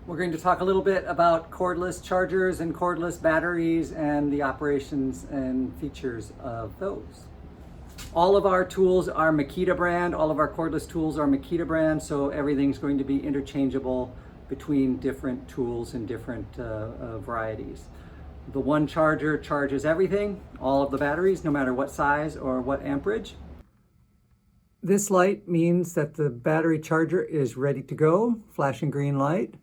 We're going to talk a little bit about cordless chargers and cordless batteries and the operations and features of those. All of our tools are Makita brand. All of our cordless tools are Makita brand, so everything's going to be interchangeable between different tools and different varieties. The one charger charges everything, all of the batteries, no matter what size or what amperage. This light means that the battery charger is ready to go, flashing green light.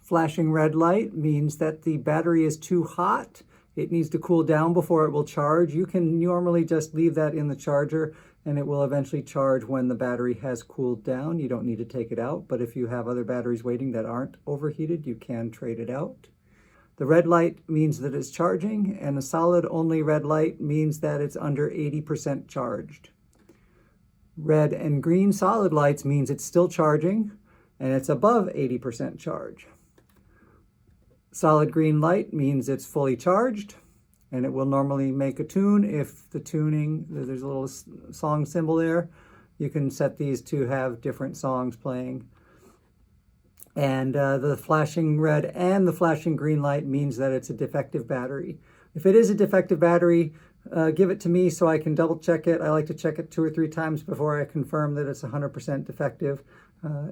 Flashing red light means that the battery is too hot. It needs to cool down before it will charge. You can normally just leave that in the charger and it will eventually charge when the battery has cooled down. You don't need to take it out, but if you have other batteries waiting that aren't overheated, you can trade it out. The red light means that it's charging, and a solid only red light means that it's under 80% charged. Red and green solid lights means it's still charging and it's above 80% charge. Solid green light means it's fully charged, and it will normally make a tune. If the tuning, there's a little song symbol there, you can set these to have different songs playing. And the flashing red and the flashing green light means that it's a defective battery. If it is a defective battery, give it to me so I can double check it. I like to check it 2 or 3 times before I confirm that it's 100% defective.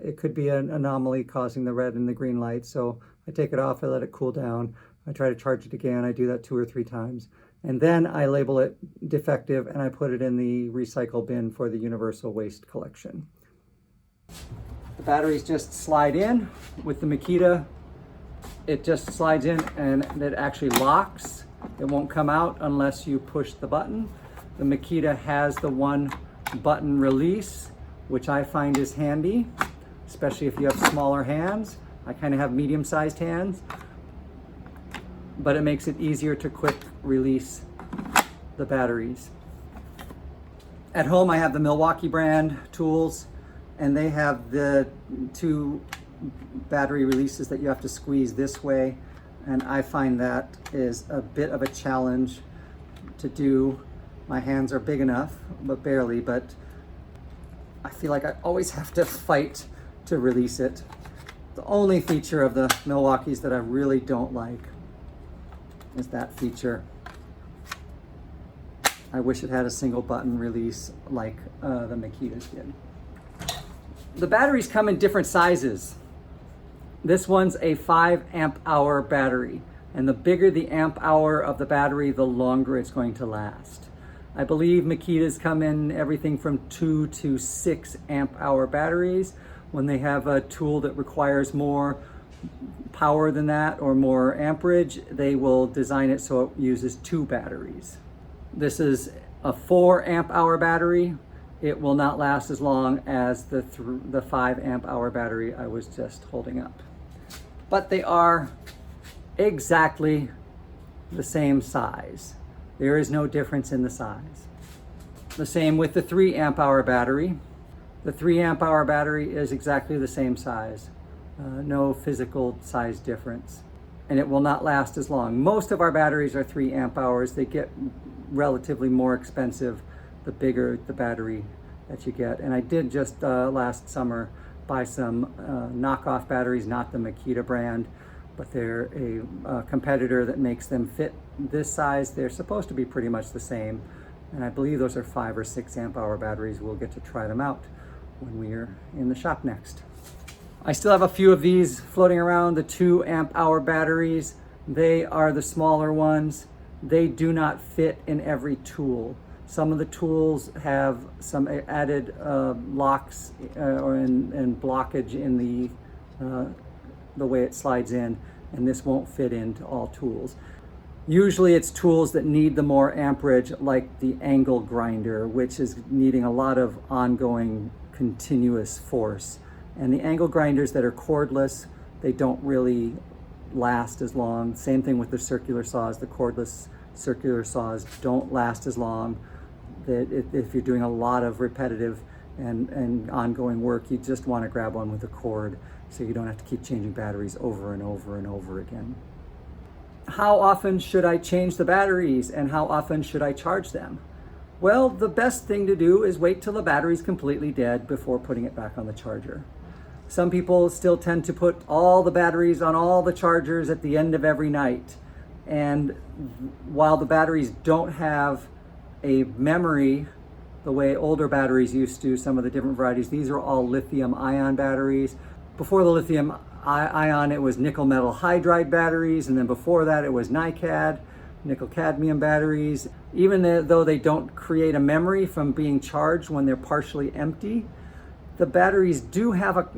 It could be an anomaly causing the red and the green light. So I take it off, I let it cool down. I try to charge it again. I do that 2 or 3 times. And then I label it defective and I put it in the recycle bin for the universal waste collection. The batteries just slide in with the Makita. It just slides in and it actually locks. It won't come out unless you push the button. The Makita has the one button release, which I find is handy, especially if you have smaller hands. I kind of have medium-sized hands, but it makes it easier to quick release the batteries. At home, I have the Milwaukee brand tools, and they have the 2 battery releases that you have to squeeze this way, and I find that is a bit of a challenge to do. My hands are big enough, but barely, but I feel like I always have to fight to release it. The only feature of the Milwaukee's that I really don't like is that feature. I wish it had a single button release like the Makita's did. The batteries come in different sizes. This one's a 5 amp hour battery, and the bigger the amp hour of the battery, the longer it's going to last. I believe Makita's come in everything from 2 to 6 amp hour batteries. When they have a tool that requires more power than that or more amperage, they will design it so it uses 2 batteries. This is a 4 amp hour battery. It will not last as long as the 5 amp hour battery I was just holding up. But they are exactly the same size. There is no difference in the size. The same with the 3 amp hour battery. The 3 amp hour battery is exactly the same size. No physical size difference. And it will not last as long. Most of our batteries are 3 amp hours. They get relatively more expensive the bigger the battery that you get. And I did just last summer buy some knockoff batteries, not the Makita brand, but they're a competitor that makes them fit this size. They're supposed to be pretty much the same. And I believe those are 5 or 6 amp hour batteries. We'll get to try them out when we're in the shop next. I still have a few of these floating around, the 2 amp hour batteries. They are the smaller ones. They do not fit in every tool. Some of the tools have some added locks and blockage in the way it slides in, and this won't fit into all tools. Usually it's tools that need the more amperage, like the angle grinder, which is needing a lot of ongoing continuous force. And the angle grinders that are cordless, they don't really last as long. Same thing with the circular saws. The cordless circular saws don't last as long. If you're doing a lot of repetitive and ongoing work, you just want to grab one with a cord so you don't have to keep changing batteries over and over and over again. How often should I change the batteries and how often should I charge them? Well, the best thing to do is wait till the battery's completely dead before putting it back on the charger. Some people still tend to put all the batteries on all the chargers at the end of every night. And while the batteries don't have a memory the way older batteries used to, some of the different varieties, these are all lithium ion batteries. Before the lithium ion, it was nickel metal hydride batteries, and then before that it was NiCad, nickel cadmium batteries. Even though they don't create a memory from being charged when they're partially empty, the batteries do have a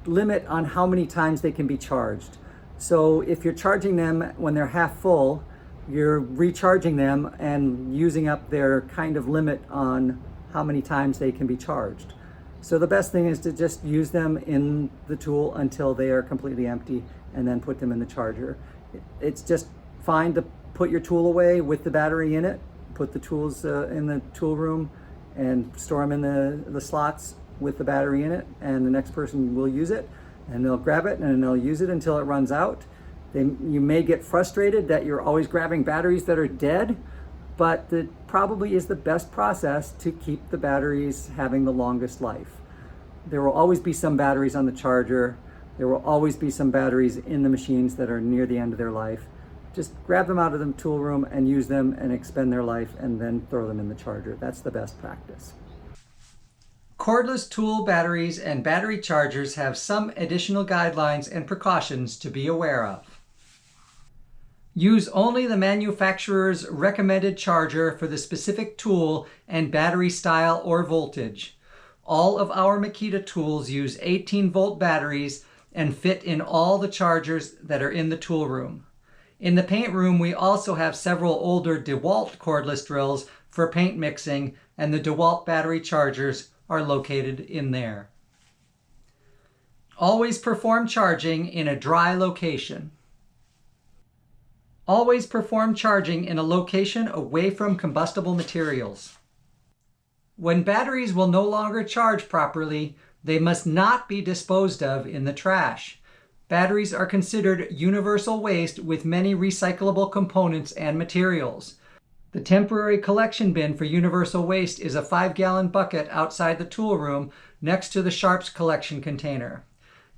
limit on how many times they can be charged. So if you're charging them when they're half full, you're recharging them and using up their kind of limit on how many times they can be charged. So the best thing is to just use them in the tool until they are completely empty and then put them in the charger. It's just fine to put your tool away with the battery in it, put the tools in the tool room and store them in the slots with the battery in it, and the next person will use it and they'll grab it and they'll use it until it runs out. You may get frustrated that you're always grabbing batteries that are dead, but it probably is the best process to keep the batteries having the longest life. There will always be some batteries on the charger. There will always be some batteries in the machines that are near the end of their life. Just grab them out of the tool room and use them and expend their life and then throw them in the charger. That's the best practice. Cordless tool batteries and battery chargers have some additional guidelines and precautions to be aware of. Use only the manufacturer's recommended charger for the specific tool and battery style or voltage. All of our Makita tools use 18-volt batteries and fit in all the chargers that are in the tool room. In the paint room, we also have several older DeWalt cordless drills for paint mixing, and the DeWalt battery chargers are located in there. Always perform charging in a dry location. Always perform charging in a location away from combustible materials. When batteries will no longer charge properly, they must not be disposed of in the trash. Batteries are considered universal waste with many recyclable components and materials. The temporary collection bin for universal waste is a 5-gallon bucket outside the tool room next to the sharps collection container.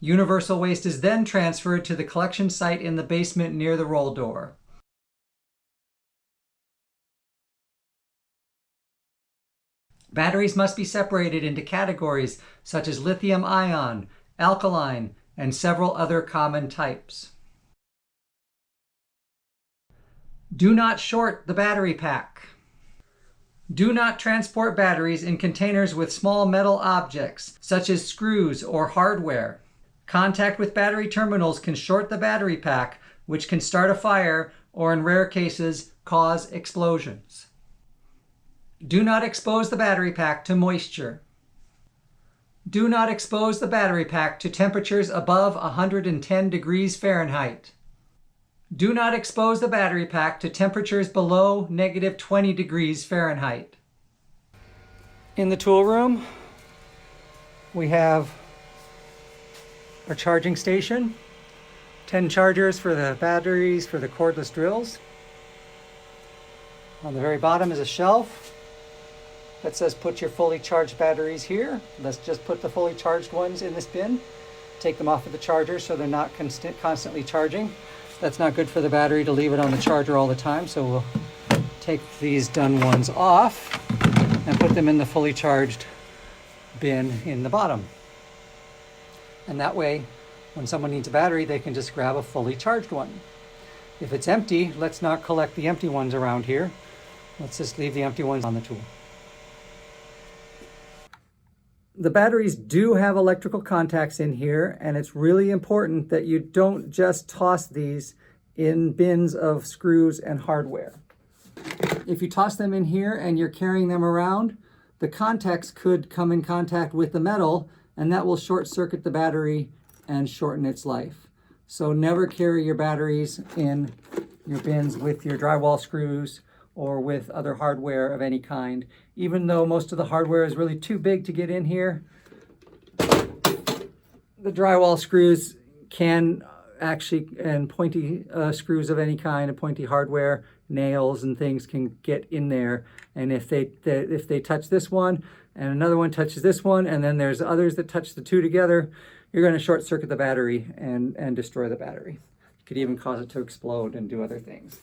Universal waste is then transferred to the collection site in the basement near the roll door. Batteries must be separated into categories such as lithium ion, alkaline, and several other common types. Do not short the battery pack. Do not transport batteries in containers with small metal objects, such as screws or hardware. Contact with battery terminals can short the battery pack, which can start a fire or, in rare cases, cause explosions. Do not expose the battery pack to moisture. Do not expose the battery pack to temperatures above 110 degrees Fahrenheit. Do not expose the battery pack to temperatures below -20 degrees Fahrenheit. In the tool room, we have our charging station, 10 chargers for the batteries for the cordless drills. On the very bottom is a shelf that says put your fully charged batteries here. Let's just put the fully charged ones in this bin. Take them off of the charger so they're not constantly charging. That's not good for the battery to leave it on the charger all the time, so we'll take these done ones off and put them in the fully charged bin in the bottom. And that way, when someone needs a battery, they can just grab a fully charged one. If it's empty, let's not collect the empty ones around here. Let's just leave the empty ones on the tool. The batteries do have electrical contacts in here, and it's really important that you don't just toss these in bins of screws and hardware. If you toss them in here and you're carrying them around, the contacts could come in contact with the metal, and that will short circuit the battery and shorten its life. So never carry your batteries in your bins with your drywall screws or with other hardware of any kind. Even though most of the hardware is really too big to get in here, the drywall screws can actually, and pointy screws of any kind, and pointy hardware, nails and things can get in there. And if they touch this one and another one touches this one, and then there's others that touch the two together, you're going to short circuit the battery and destroy the battery. You could even cause it to explode and do other things.